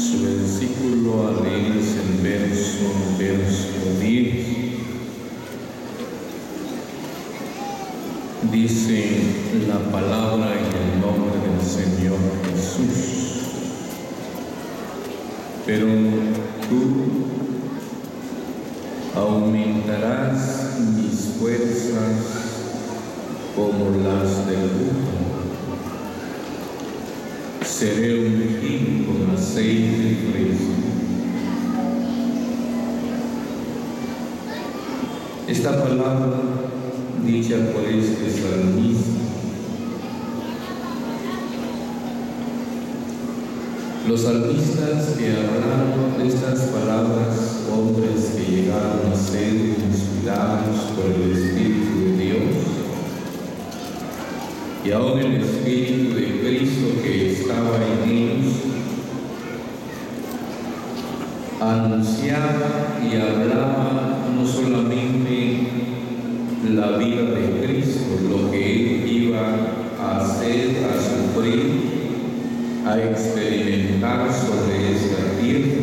Su versículo a leer es el verso 10. Dice la palabra en el nombre del Señor Jesús. Pero tú aumentarás mis fuerzas como las del búfalo. Seré ungido con aceite fresco. Esta palabra dicha por este salmista. Los salmistas que hablaron de estas palabras, hombres que llegaron a ser inspirados por el Espíritu de Dios, y aún el Espíritu de Cristo que estaba en ellos, anunciaba y hablaba no solamente la vida de Cristo, lo que Él iba a hacer, a sufrir, a experimentar sobre esta tierra.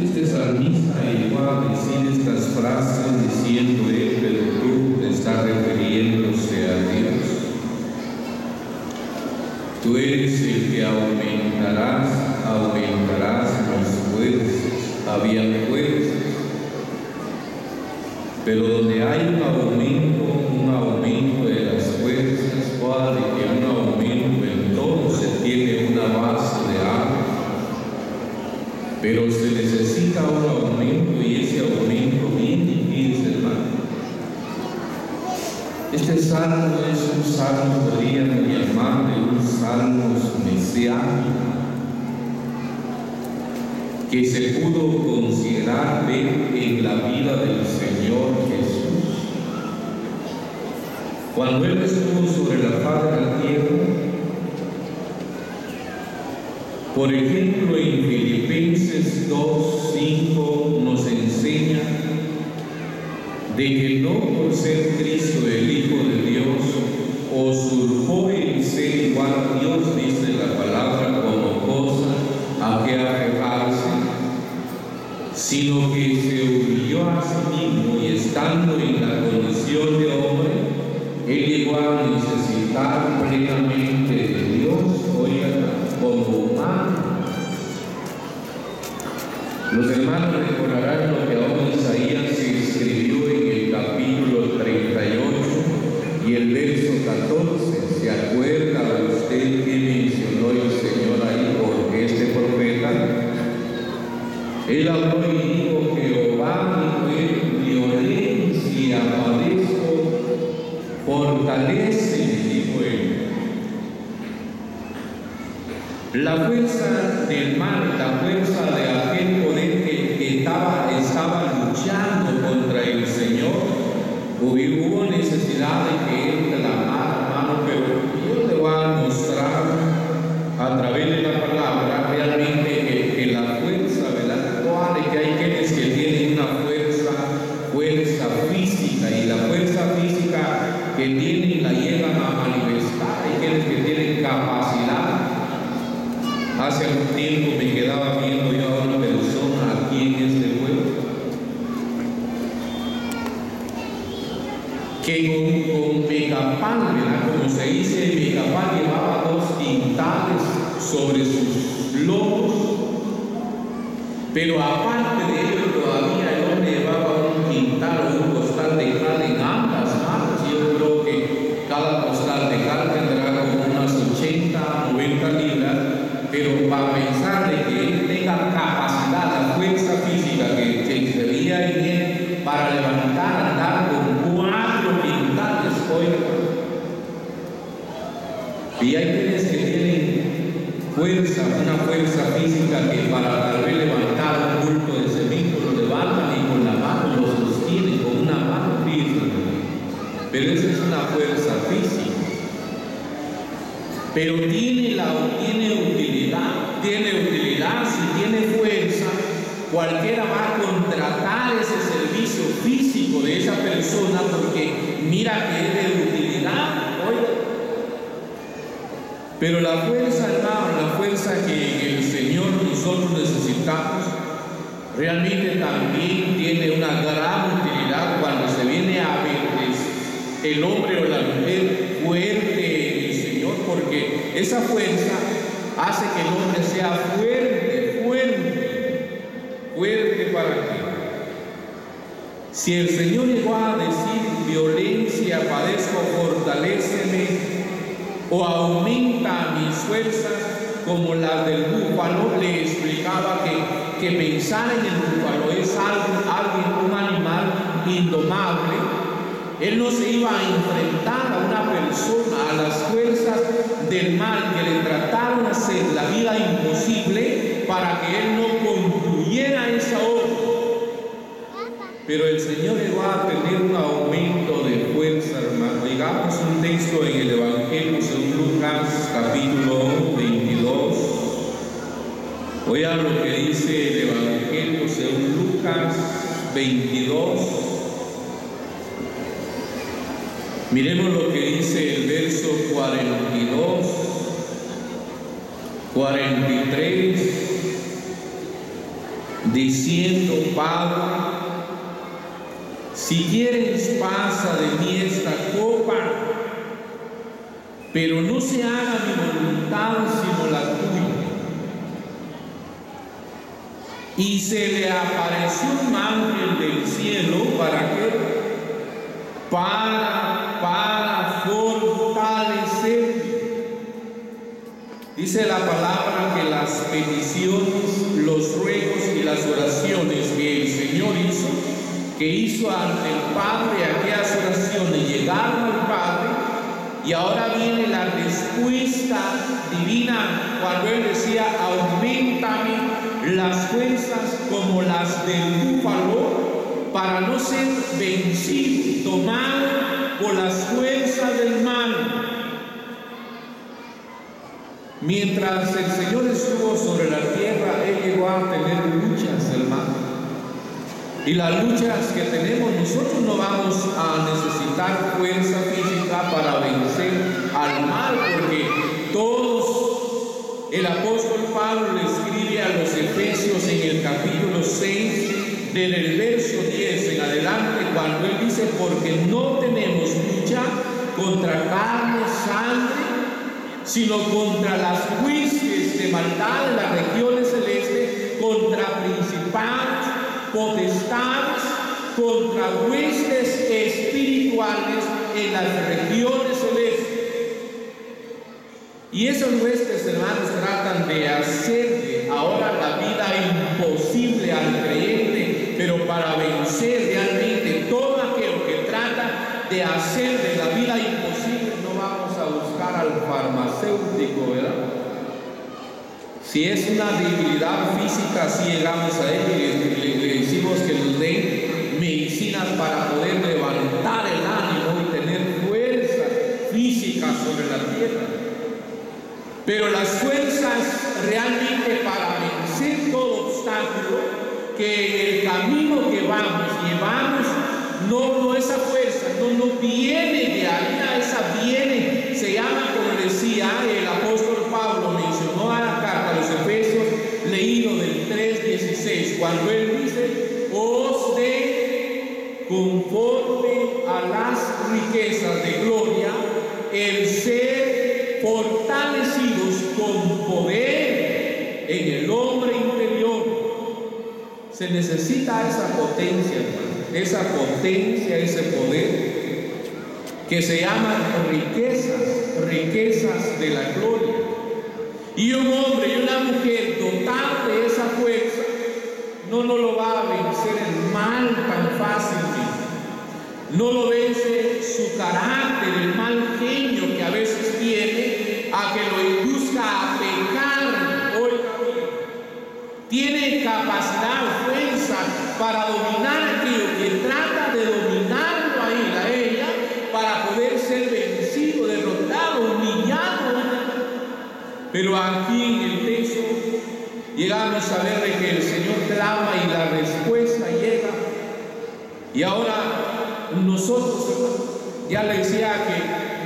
Este salmista llegó a decir estas frases diciendo él, pero tú estás refiriéndose a Dios. Tú eres el que aumentarás las fuerzas. Había fuerzas, pero donde hay un aumento de las fuerzas, Padre, que un aumento entonces tiene una base de agua, pero se necesita un aumento y ese aumento viene, fíjense, hermano. Este salmo es un salmo, podríamos llamarle un salmo mesiánico, que se pudo considerar en la vida del Señor Jesús. Cuando Él estuvo sobre la faz de la tierra, por ejemplo, en Filipenses 2:5 nos enseña de que no por ser Cristo el Hijo de Dios usurpó el ser igual a Dios, dice la palabra, como cosa a que aferrarse, sino que se humilló a sí mismo y estando en la condición de hombre, Él llegó a necesitar plenamente de Dios, oigan, como humano. Los hermanos recordarán lo que aún Isaías se escribió en el capítulo 38 y el verso 14. ¿Se acuerda usted que mencionó el Señor ahí? Porque este profeta, él habló y dijo: Jehová, violencia padezco, fortalece, dijo él. La fuerza del mal, la fuerza de aquel poder que estaba luchando contra el Señor, hubo necesidad de que él clamara, hermano, pero yo le voy a mostrar a través de la palabra realmente que la fuerza, ¿verdad? Que hay quienes que tienen una fuerza física, y la fuerza física que tienen la llevan a manifestar. Hay quienes que tienen capacidad. Hace algún tiempo me quedaba viendo yo a una persona aquí en este pueblo que con Megapal, ¿verdad? Como se dice, Megapal llevaba 2 quintales sobre sus lomos, pero aparte de ello todavía el hombre llevaba un quintal o un costal de cal en ambas manos. Yo creo que cada costal de cal tendrá como unas 80, 90 libras, pero para pensar de que él tenga capacidad, la fuerza física que se veía en él para levantar, andar con 4 quintales, y hay quienes que tienen una fuerza física que para tal vez levantar un bulto de cemento lo levantan y con la mano lo sostienen, con una mano firme, pero esa es una fuerza física. Pero tiene utilidad, si tiene fuerza, cualquiera va a contratar ese servicio físico de esa persona porque mira que es de utilidad. Oiga, Pero la fuerza, hermano, la fuerza que en el Señor nosotros necesitamos, realmente también tiene una gran utilidad cuando se viene a ver el hombre o la mujer fuerte en el Señor, porque esa fuerza hace que el hombre sea fuerte, fuerte, fuerte para qué. Si el Señor llegó a decir violencia padezco, fortaléceme, o aumenta mis fuerzas como las del búfalo, le explicaba que pensar en el búfalo es un animal indomable. Él no se iba a enfrentar a una persona, a las fuerzas del mal que le trataron de hacer la vida imposible para que él no concluyera esa obra. Pero el Señor llegó a tener un aumento de fuerza, hermano. Digamos un texto en el Evangelio según Lucas, capítulo 22. Oiga lo que dice el Evangelio según Lucas 22. Miremos lo que dice el verso 42, 43, diciendo: Padre, si quieres, pasa de mí esta copa, pero no se haga mi voluntad sino la tuya. Y se le apareció un ángel del cielo. ¿Para qué? Para fortalecer. Dice la palabra que las peticiones, los ruegos y las oraciones que el Señor hizo ante el Padre, aquellas oraciones llegaron al Padre, y ahora viene la respuesta divina cuando Él decía: auméntame las fuerzas como las del búfalo, para no ser vencido, tomado por las fuerzas del mal. Mientras el Señor estuvo sobre la tierra, Él llegó a tener luchas, hermano. Y las luchas que tenemos nosotros, no vamos a necesitar fuerza física para vencer al mal, porque el apóstol Pablo le escribe a los Efesios en el capítulo 6, desde el verso 10 en adelante, cuando él dice: porque no tenemos lucha contra carne, sangre, sino contra las huestes de maldad en las regiones celestes, contra principados, potestades, contra huestes espirituales en las regiones celestes. Y esas huestes, hermanos, tratan de hacerle ahora la vida imposible al creyente, pero para vencer realmente todo aquello que trata de hacerle la vida imposible, no vamos a buscar al farmacéutico, ¿verdad? Si es una debilidad física, si llegamos a él y le decimos que nos den medicinas para poder levantar el ánimo y tener fuerza física sobre la tierra. Pero las fuerzas realmente para vencer todo obstáculo, que en el camino que llevamos, no esa fuerza, no viene de ahí, esa viene, se llama, como decía el apóstol Pablo, mencionó a la carta a los Efesios, leído del 3:16, cuando él dice: os dé conforme a las riquezas de gloria el ser fortalecidos con poder en el hombre interior. Se necesita esa potencia, hermano, esa potencia, ese poder que se llaman riquezas de la gloria. Y un hombre y una mujer dotados de esa fuerza no lo va a vencer el mal tan fácilmente. No lo vence su carácter, el mal genio que a veces tiene, a que lo induzca a pecar. Oiga bien, tiene capacidad, fuerza para dominar aquello que trata de dominarlo a ella, para poder ser vencido, derrotado, humillado. Pero aquí en el texto llegamos a ver de que el Señor clama y la respuesta llega. Y ahora nosotros, ya le decía que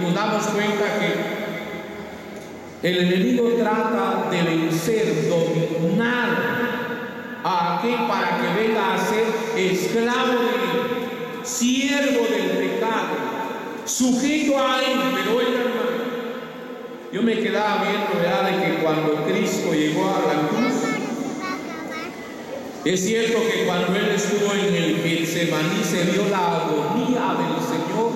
nos damos cuenta El enemigo trata de vencer, dominar a aquel para que venga a ser esclavo de él, siervo del pecado, sujeto a él. Pero oigan, hermano, yo me quedaba viendo, ¿verdad?, de que cuando Cristo llegó a la cruz, es cierto que cuando él estuvo en el Getsemaní se vio la agonía del Señor.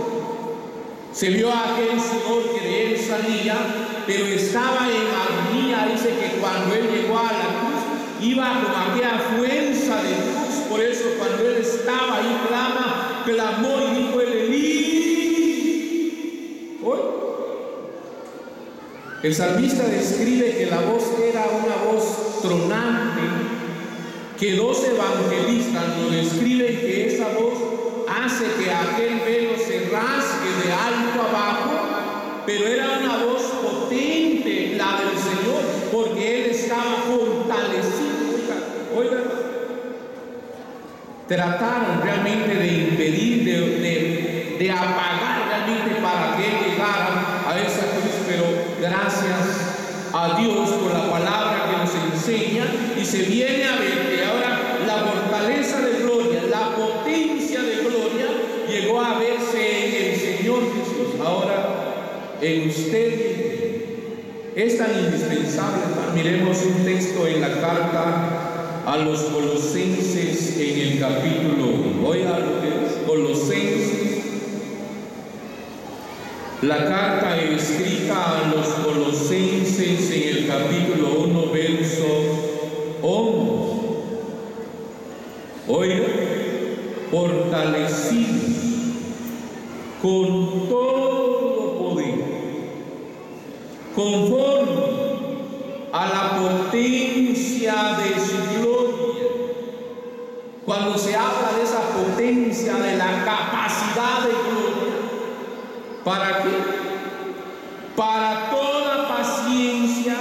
Se vio a aquel sudor que de él salía, pero estaba en agonía. Dice que cuando él llegó a la cruz, iba con aquella fuerza de cruz. Por eso cuando él estaba ahí, clamó y dijo el Elí. ¿Hoy? El salmista describe que la voz era una voz tronante, que dos evangelistas nos describen que esa voz hace que aquel velo se rasgue de alto abajo, pero era una voz potente, la del Señor, porque él estaba fortalecido. Oigan, trataron realmente de impedir, de apagar realmente para que él llegara a esa cruz, pero gracias a Dios por la palabra que nos enseña, y se viene a ver que ahora la fortaleza de gloria, la potencia de gloria llegó a verse en el Señor Jesús. Ahora en usted es tan indispensable. Miremos un texto en la carta a los Colosenses en el capítulo 1. Oiga lo que es Colosenses. La carta escrita a los Colosenses en el capítulo 1, verso 11. Oiga, fortalecidos con todo poder, conforme a la potencia de su gloria. Cuando se habla de esa potencia, de la capacidad de gloria, ¿para qué? Para toda paciencia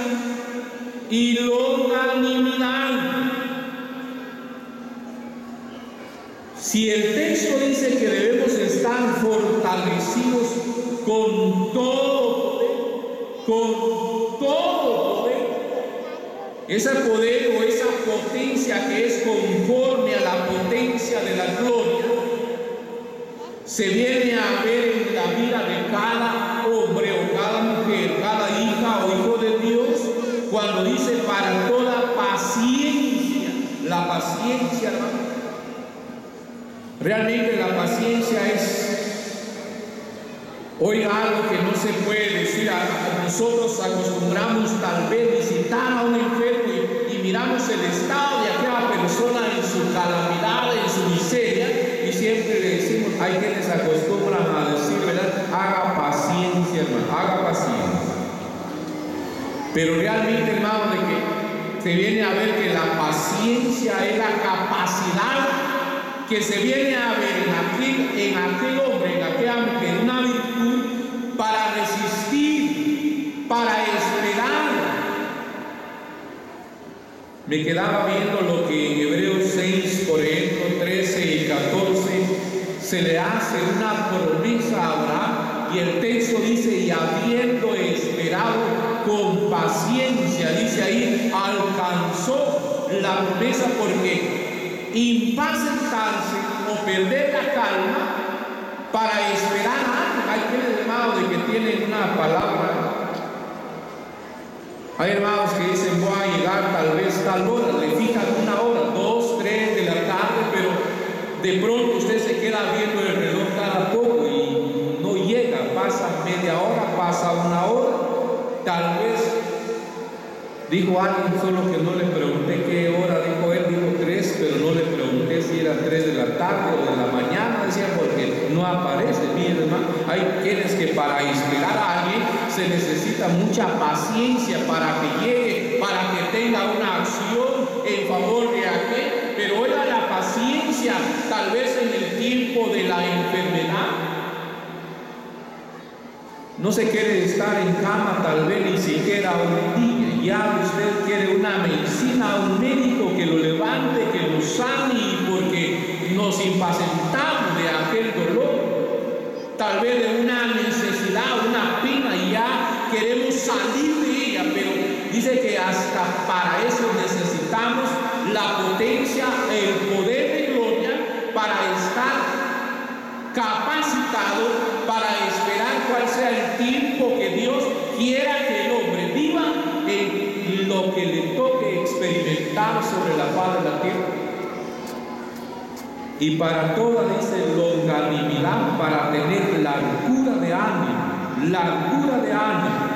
y longanimidad. Si el texto dice que debemos estar fortalecidos con todo poder, ese poder o esa potencia que es conforme a la potencia de la gloria, se viene a ver en la vida de cada hombre o cada mujer, cada hija o hijo de Dios, cuando dice para toda paciencia. La paciencia, hermano, realmente la paciencia es, oiga, algo que no se puede decir. Nosotros acostumbramos tal vez visitar a un enfermo y miramos el estado de aquella persona en su calamidad, en su miseria, y siempre le decimos, hay quienes acostumbran a decir, ¿verdad?, haga paciencia, hermano, haga paciencia. Pero realmente, hermano, de que se viene a ver que la paciencia es la capacidad que se viene a ver en aquel hombre, en aquella mujer, una virtud para resistir, para esperar. Me quedaba viendo lo que en Hebreos 6, por ejemplo, 13 y 14, se le hace una promesa a Abraham, y el texto dice, y habiendo esperado con paciencia, dice ahí, alcanzó la promesa, porque impacientarse o perder la calma para esperar a alguien. Hay quienes, hermanos, de que tienen una palabra. Hay hermanos que dicen, voy a llegar tal vez tal hora, le fijan una hora, 2, 3 de la tarde, pero de pronto usted se queda viendo el reloj cada poco y no llega, pasa media hora, pasa una hora, tal vez. Dijo alguien, solo que no le pregunté qué hora, dijo él, dijo 3, pero no le pregunté si era 3 de la tarde o de la mañana, decía, porque no aparece. Miren, hermano, hay quienes que para esperar a alguien se necesita mucha paciencia para que llegue, para que tenga una acción en favor de aquel. Pero oiga, la paciencia, tal vez en el tiempo de la enfermedad, no se quiere estar en cama, tal vez ni siquiera un día. Ya usted quiere una medicina, un médico que lo levante, que lo sane, porque nos impacientamos de aquel dolor. Tal vez de una necesidad, una pena, y ya queremos salir de ella. familia, pero dice que hasta para eso necesitamos la potencia, el poder de gloria para estar capacitados para esperar cuál sea el tiempo que Dios quiera que el hombre viva en lo que le toque experimentar sobre la faz de la tierra. Y para toda, dice, longanimidad, para tener largura de ánimo, largura de ánimo.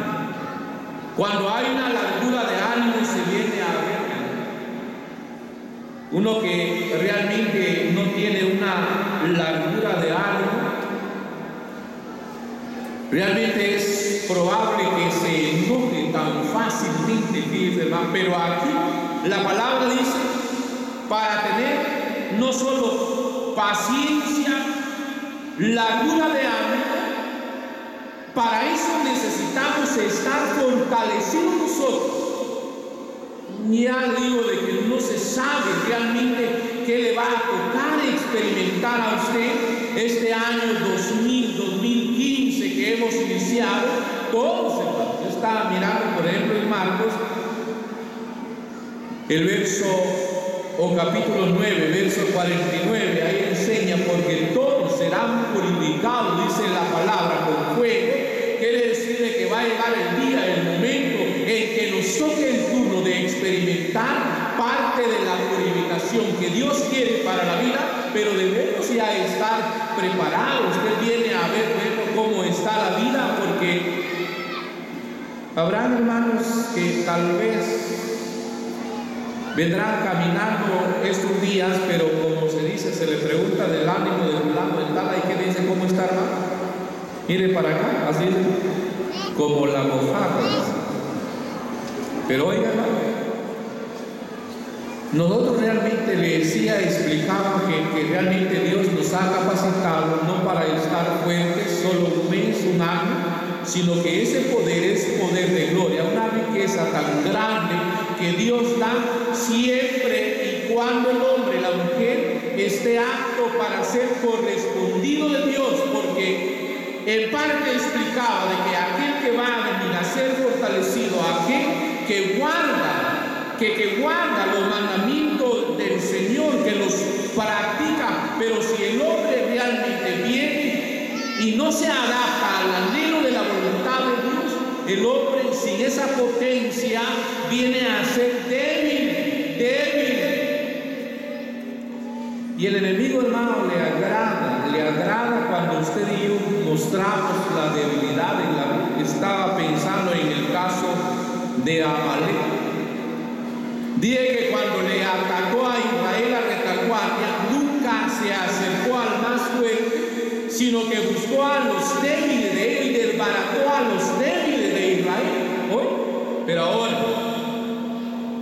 Cuando hay una largura de ánimo se viene a ver uno que realmente no tiene una largura de ánimo, realmente es probable que se enoje tan fácilmente, fíjense, hermano. Pero aquí la palabra dice, para tener no solo paciencia, largura de ánimo, para eso necesitamos estar fortalecidos nosotros. Ya digo de que no se sabe realmente qué le va a tocar experimentar a usted este año 2015 que hemos iniciado. Todos, yo estaba mirando, por ejemplo, en Marcos, el verso o capítulo 9, verso 49, ahí enseña, porque todos serán purificados, dice la palabra, con fuego. Quiere decir de que va a llegar el día, el momento en que nos toque el turno de experimentar parte de la purificación que Dios quiere para la vida, pero debemos ya estar preparados. Usted viene a ver cómo está la vida, porque habrán hermanos que tal vez vendrán caminando estos días, pero como se dice, se le pregunta del ánimo del fulano de tal, y que dice, ¿cómo está, hermano? Mire para acá, así como la mojarra. Pero oigan, nosotros realmente le decía, explicaba que realmente Dios nos ha capacitado no para estar fuertes solo un mes, un año, sino que ese poder es poder de gloria, una riqueza tan grande que Dios da siempre y cuando el hombre, la mujer, esté apto para ser correspondido de Dios, porque en parte explicaba de que aquel que va a venir a ser fortalecido, aquel que guarda, que guarda los mandamientos del Señor, que los practica, pero si el hombre realmente viene y no se adapta al anhelo de la voluntad de Dios, el hombre sin esa potencia viene a ser débil, débil. Y el enemigo, hermano, le agrada cuando usted y yo mostramos la debilidad en la vida. Estaba pensando en el caso de Amalek. Dije que cuando le atacó a Israel a retaguardia, nunca se acercó al más fuerte, sino que buscó a los débiles de él y desbarató a los débiles de Israel. ¿Hoy? Pero ahora,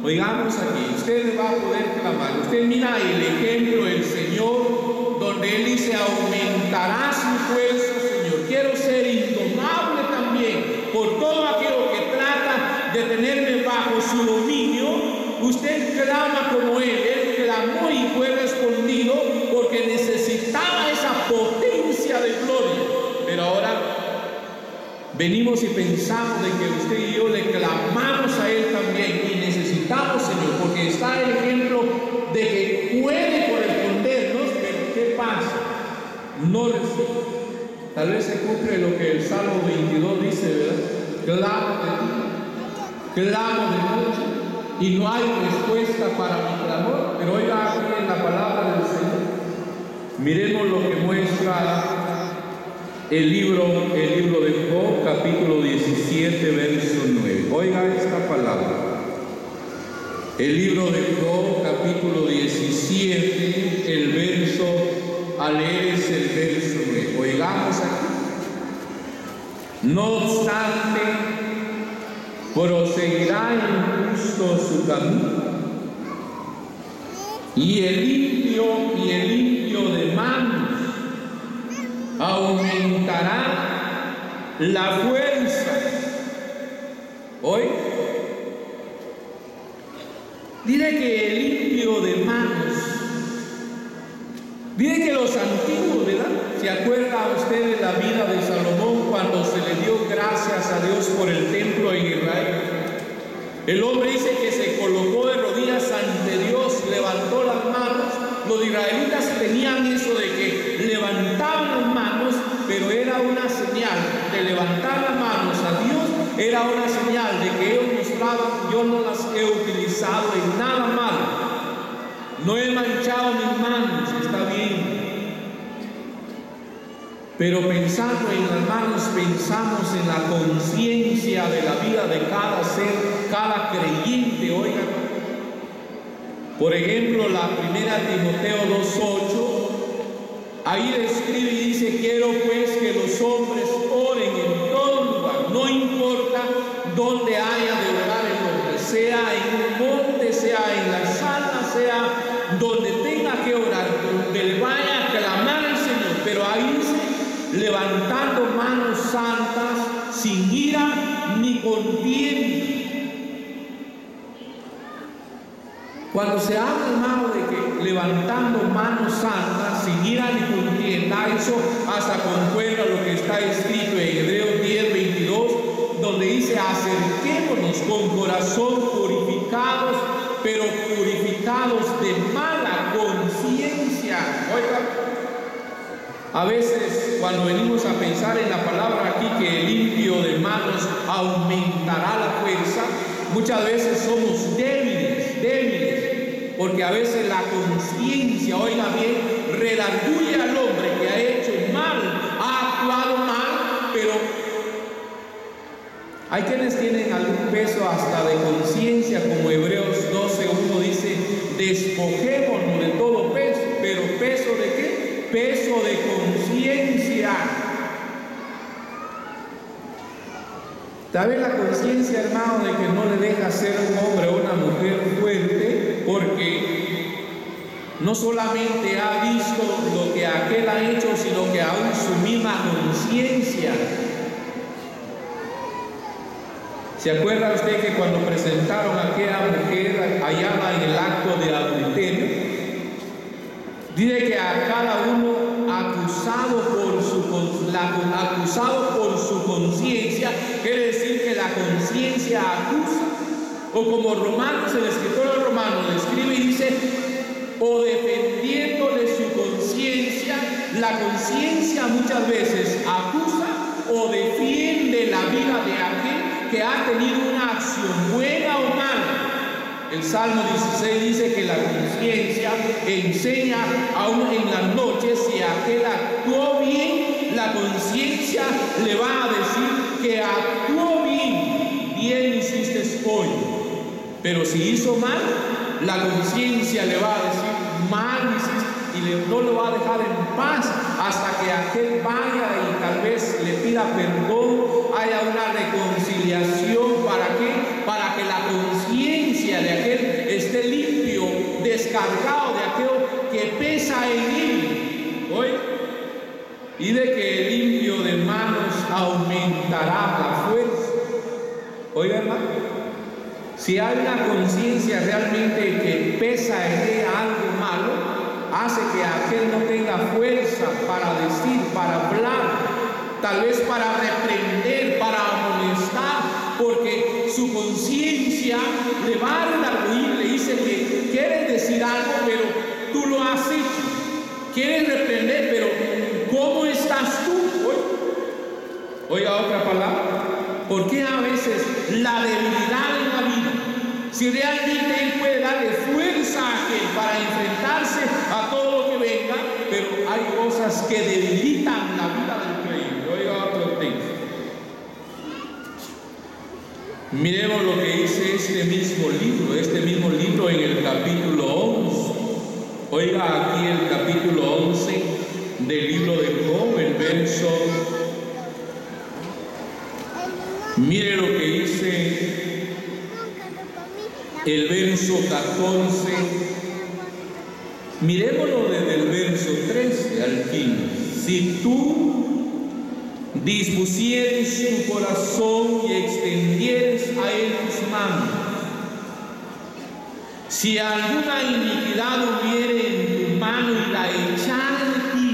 oigamos aquí, usted va a poder clamar. Usted mira el ejemplo del Señor, donde Él dice, aumentará su fuerza, Señor. Quiero ser indomable también por todo aquello que trata de tenerme bajo su dominio. Usted clama como Él clamó y fue respondido, porque necesitaba esa potencia de gloria. Pero ahora venimos y pensamos de que usted y yo le clamamos a Él también, y necesitamos, Señor, porque está el ejemplo de que puede correspondernos, pero ¿qué pasa? No recibe. Tal vez se cumple lo que el Salmo 22 dice, ¿verdad? Clamo de noche y no hay respuesta para mi clamor. Pero oiga aquí en la palabra del Señor, miremos lo que muestra el libro de Job, capítulo 17, verso 9. Oiga esta palabra. El libro de Job, capítulo 17, el verso, a leer es el verso 9. Oigamos aquí. No obstante, proseguirá el justo su camino, y el limpio de manos aumentará la fuerza. Hoy diré que el limpio de manos, diré que los antiguos, ¿verdad? ¿Se acuerda usted de la vida de Salomón cuando se le dio gracias a Dios por el templo en Israel? El hombre dice que se colocó de rodillas ante Dios, levantó las manos. Los israelitas tenían eso de que levantaban las manos, pero era una señal de levantar las manos a Dios, era una señal de que ellos mostraban: yo no las he utilizado en nada malo, no he manchado mis manos, está bien. Pero pensando en las manos, pensamos en la conciencia de la vida de cada ser, cada creyente. Oigan, por ejemplo, la primera Timoteo 2:8, ahí describe y dice: quiero pues que los hombres oren en todo lugar, no importa dónde haya de orar el hombre, sea en un monte, sea en la sala, sea donde tenga que orar, donde le vaya a clamar al Señor, pero ahí dice: levantando manos santas, sin ira ni contienda. Cuando se habla, hermano, de que levantando manos santas, sin ira ni contienda, eso hasta concuerda lo que está escrito en Hebreos 10:22, donde dice: acerquémonos con corazón purificados, pero purificados de mala conciencia. Oiga, a veces cuando venimos a pensar en la palabra aquí, que limpio de manos aumentará la fuerza, muchas veces somos débiles, porque a veces la conciencia, oiga bien, redarguye al hombre que ha hecho mal, ha actuado mal, pero hay quienes tienen algún peso hasta de conciencia, como Hebreos 12:1 dice: despojémonos de todo peso. ¿Pero peso de qué? Peso de conciencia. Tal vez la conciencia, hermano, de que no le deja ser un hombre o una mujer fuerte, porque no solamente ha visto lo que aquel ha hecho, sino que aún su misma conciencia. ¿Se acuerda usted que cuando presentaron a aquella mujer allá en el acto de adulterio, dice que a cada uno acusado por su conciencia, quiere decir que la conciencia acusa? O como Romanos, el escritor de Romanos le escribe y dice: o defendiéndole su conciencia. La conciencia muchas veces acusa o defiende la vida de aquel que ha tenido una acción buena o mala. El Salmo 16 dice que la conciencia enseña aún en las noches. Si aquel actuó bien, la conciencia le va a decir que actuó bien, bien hiciste hoy. Pero si hizo mal, la conciencia le va a decir: mal hiciste, y no lo va a dejar en paz hasta que aquel vaya y tal vez le pida perdón, haya una reconciliación. ¿Para qué? Para que la conciencia de aquel esté limpio, descargado de aquello que pesa en él. ¿Oye? Y de que el limpio de manos aumentará la fuerza. Oiga, hermano, si hay una conciencia realmente que pesa en él algo malo, hace que aquel no tenga fuerza para decir, para hablar, tal vez para reprender, para amonestar, porque su conciencia le va a redarguir, le dice que quieres decir algo, pero tú lo has hecho. Quieres reprender, pero ¿cómo estás tú? Oiga otra palabra. ¿Por qué a veces la debilidad en la vida? Si realmente Él puede darle fuerza a aquel para enfrentarse a todo lo que venga, pero hay cosas que debilitan la vida del creyente. Oiga otro texto. Miremos lo que dice este mismo libro en el capítulo 11. Oiga aquí el capítulo 11 del libro de Job, el verso. Mire lo que dice el verso 14. Miremoslo desde el verso 13 al 15. Si tú dispusieres tu corazón y extendieres a él tus manos, si alguna iniquidad hubiere en tu mano y la echare de ti,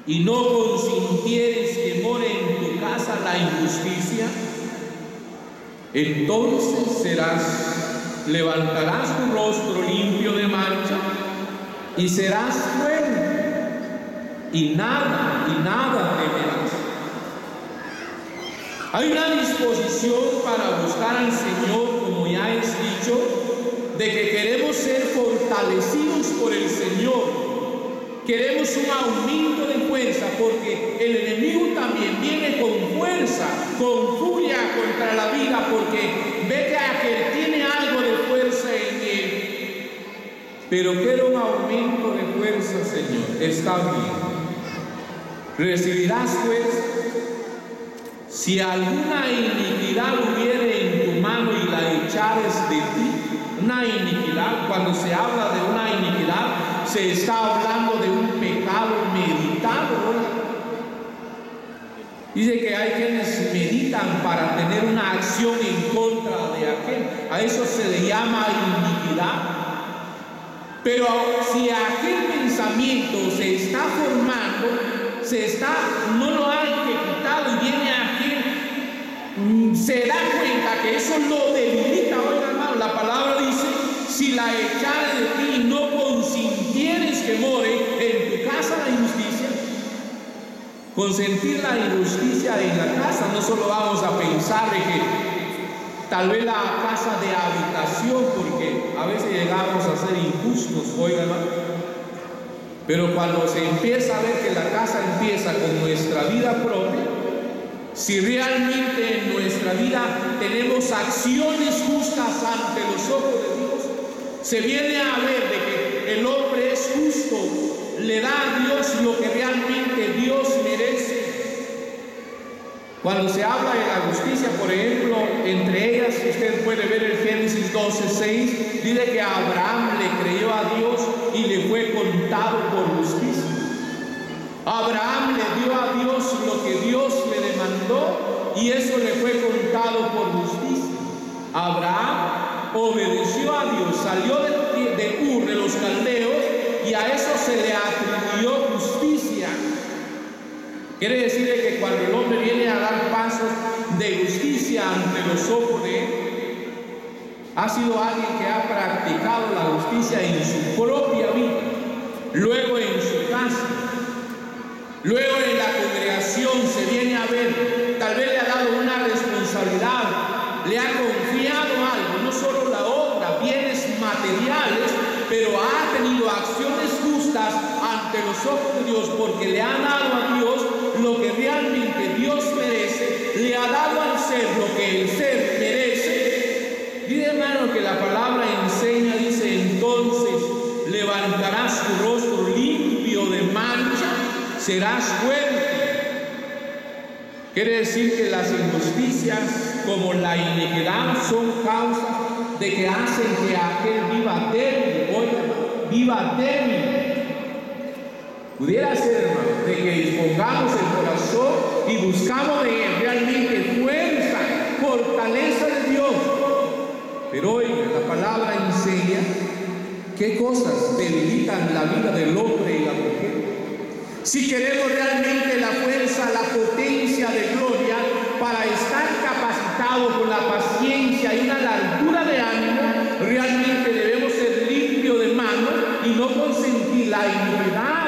y no consintieres que more en tu casa la injusticia, entonces levantarás tu rostro limpio de mancha y serás fuerte, y nada temerás. Hay una disposición para buscar al Señor, como ya es dicho, de que queremos ser fortalecidos por el Señor. Queremos un aumento de fuerza, porque el enemigo también viene con fuerza, con furia contra la vida, porque ve que aquel tiene algo de fuerza en él. Pero quiero un aumento de fuerza, Señor. Está bien. Recibirás fuerza. Si alguna iniquidad hubiere en tu mano y la echares de ti, una iniquidad, cuando se habla de una iniquidad, se está hablando de un pecado meditado. Dice que hay quienes meditan para tener una acción en contra de aquel. A eso se le llama iniquidad. Pero si aquel pensamiento se está formando, no lo ha ejecutado y viene aquel, se da cuenta que eso lo debilita. Oiga, hermano, la palabra dice: si la echare de ti y no consintieres que more en tu casa la injusticia. Consentir la injusticia en la casa, no solo vamos a pensar de que tal vez la casa de habitación, porque a veces llegamos a ser injustos, oigan, pero cuando se empieza a ver que la casa empieza con nuestra vida propia, si realmente en nuestra vida tenemos acciones justas ante los ojos de Dios, se viene a ver de que el hombre es justo, le da a Dios lo que realmente Dios merece. Cuando se habla de la justicia, por ejemplo, entre ellas, usted puede ver el Génesis 12:6, dice que Abraham le creyó a Dios y le fue contado por justicia. Abraham le dio a Dios lo que Dios le demandó y eso le fue contado por justicia. Abraham obedeció a Dios, salió de Ur de los caldeos y a eso se le atribuyó justicia. Quiere decir que cuando el hombre viene a dar pasos de justicia ante los ojos de él, ha sido alguien que ha practicado la justicia en su propia vida, luego en su casa, luego en la congregación se viene a ver, tal vez le ha dado una responsabilidad, le ha confiado algo, no solo la obra, bienes materiales, pero ha tenido acciones justas ante los ojos de Dios, porque le ha dado a Dios lo que realmente Dios merece, le ha dado al ser lo que el ser merece. Dice, hermano, que la palabra enseña, dice: entonces levantarás tu rostro limpio de mancha, serás fuerte. Quiere decir que las injusticias, como la iniquidad, son causas de que hacen que aquel viva débil, viva débil. Pudiera ser, hermano, de que dispongamos el corazón y buscamos de él realmente fuerza, fortaleza de Dios. Pero oiga, la palabra enseña qué cosas debilitan la vida del hombre y la mujer. Si queremos realmente la fuerza, la potencia de gloria para estar capacitados con la paciencia y una largura de ánimo, realmente debemos ser limpios de mano y no consentir la iniquidad,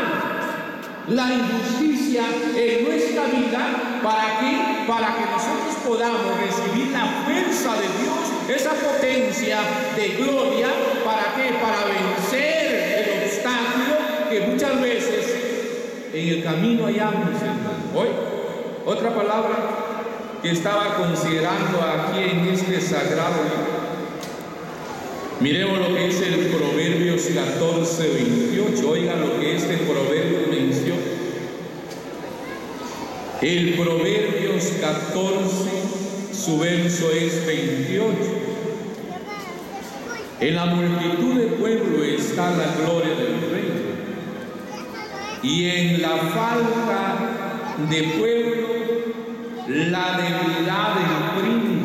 la injusticia en nuestra vida. ¿Para qué? Para que nosotros podamos recibir la fuerza de Dios, esa potencia de gloria. ¿Para qué? Para vencer el obstáculo que muchas veces en el camino hallamos, hermano. Hoy, otra palabra que estaba considerando aquí en este sagrado libro. Miremos lo que dice el Proverbios 14:28. Oigan lo que este proverbio menciona. El Proverbios 14, su verso es 28. En la multitud de pueblo está la gloria del rey, y en la falta de pueblo la debilidad del príncipe.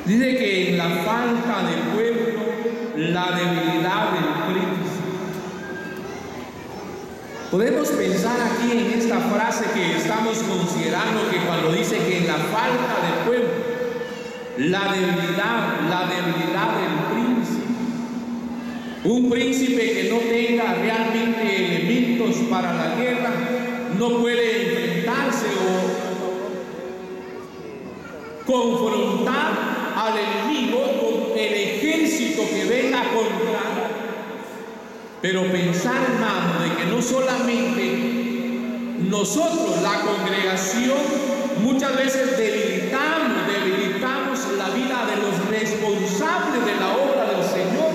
Dice que en la falta de pueblo la debilidad del príncipe. Podemos pensar aquí en esta frase que estamos considerando, que cuando dice que en la falta de pueblo, la debilidad del príncipe, un príncipe que no tenga realmente elementos para la guerra, no puede enfrentarse o confrontar al enemigo con el ejército que venga contra él. Pero pensar, hermano, de que no solamente nosotros, la congregación, muchas veces debilitamos la vida de los responsables de la obra del Señor.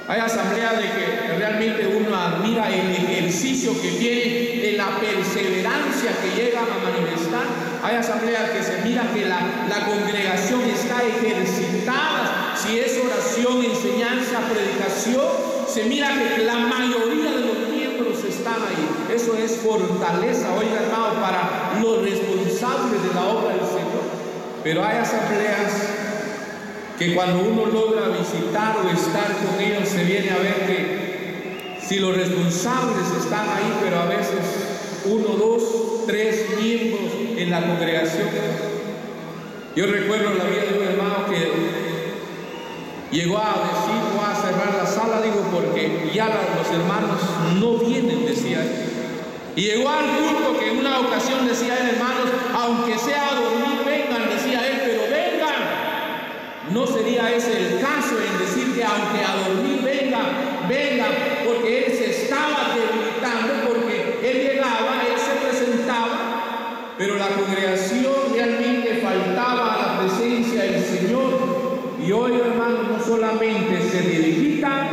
Hay asambleas de que realmente uno admira el ejercicio que tiene, de la perseverancia que llegan a manifestar. Hay asambleas que se mira que la congregación está ejercitada. Si es oración, enseñanza, predicación, se mira que la mayoría de los miembros están ahí. Eso es fortaleza, oiga, hermano, para los responsables de la obra del Señor. Pero hay asambleas que cuando uno logra visitar o estar con ellos, se viene a ver que si los responsables están ahí, pero a veces 1, 2, 3 miembros en la congregación. Yo recuerdo la vida de un hermano que llegó a decir: voy a cerrar la sala, digo, porque ya los hermanos no vienen, decía él. Y llegó al culto que en una ocasión decía él: hermanos, aunque sea a dormir, vengan, decía él, pero vengan. No sería ese el caso en decir que aunque a dormir vengan, porque él se estaba debilitando, porque él llegaba, él se presentaba, pero la congregación realmente faltaba a la presencia del Señor. Y hoy, hermano, no solamente se debilita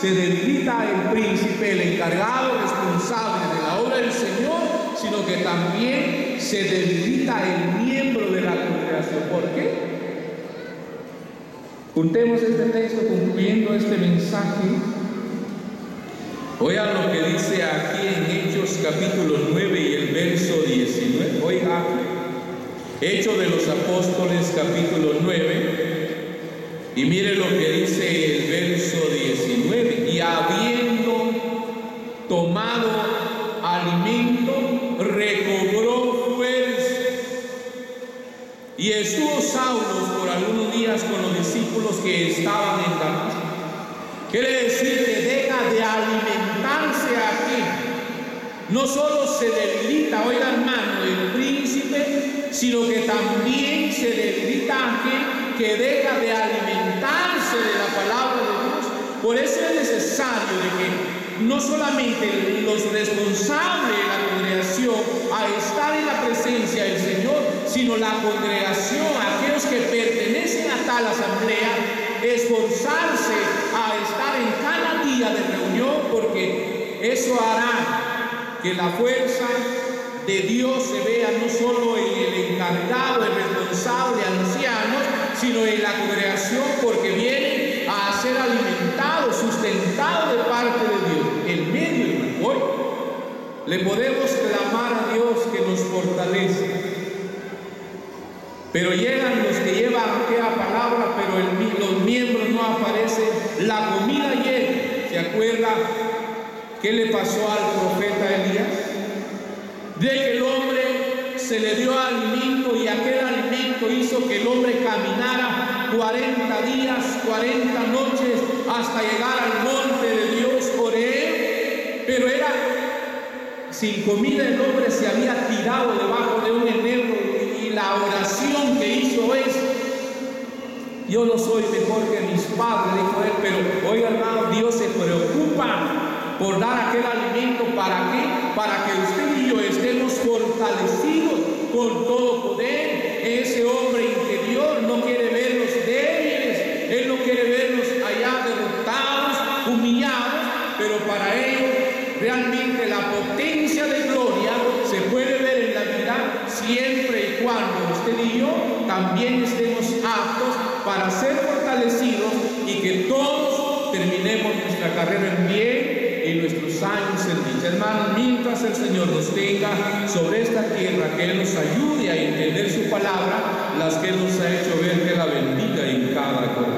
el príncipe, el encargado, responsable de la obra del Señor, sino que también se debilita el miembro de la congregación. ¿Por qué? Juntemos este texto concluyendo este mensaje. Oigan lo que dice aquí en Hechos capítulo 9 y el verso 19. Oigan, Hechos de los Apóstoles capítulo 9, y mire lo que dice el verso 19. Y habiendo tomado alimento, recobró fuerza. Y estuvo Saulo por algunos días con los discípulos que estaban en Damasco. Quiere decir que deja de alimentarse aquí. No solo se debilita, oiga, hermano, el príncipe, sino que también se debilita aquí, que deja de alimentarse de la palabra de Dios. Por eso es necesario de que no solamente los responsables de la congregación a estar en la presencia del Señor, sino la congregación, aquellos que pertenecen a tal asamblea, esforzarse a estar en cada día de reunión, porque eso hará que la fuerza de Dios se vea no solo en el encargado, el responsable, ancianos, sino en la congregación, porque viene a ser alimentado, sustentado de parte de Dios. En medio de hoy le podemos clamar a Dios que nos fortalezca, pero llegan los que llevan aquella palabra, pero los miembros no aparecen. La comida llega. ¿Se acuerda qué le pasó al profeta Elías? De que el hombre se le dio alimento, y aquel alimento hizo que el hombre caminara 40 días, 40 noches hasta llegar al monte de Dios por él. Pero era sin comida, el hombre se había tirado debajo de un enebro, y la oración que hizo es: yo no soy mejor que mis padres, dijo él. Pero oiga, hermano, Dios se preocupa por dar aquel alimento. ¿Para qué? Para que usted y yo estemos fortalecidos con todo poder. Ese hombre interior no quiere vernos débiles, él no quiere vernos allá derrotados, humillados, pero para ello realmente la potencia de gloria se puede ver en la vida siempre y cuando usted y yo también estemos aptos para ser fortalecidos, y que todos terminemos nuestra carrera en bien y nuestros años en dicha. Hermanos, mientras el Señor nos tenga sobre esta tierra, que Él nos ayude a entender su palabra, las que Él nos ha hecho ver, que la bendiga en cada corazón.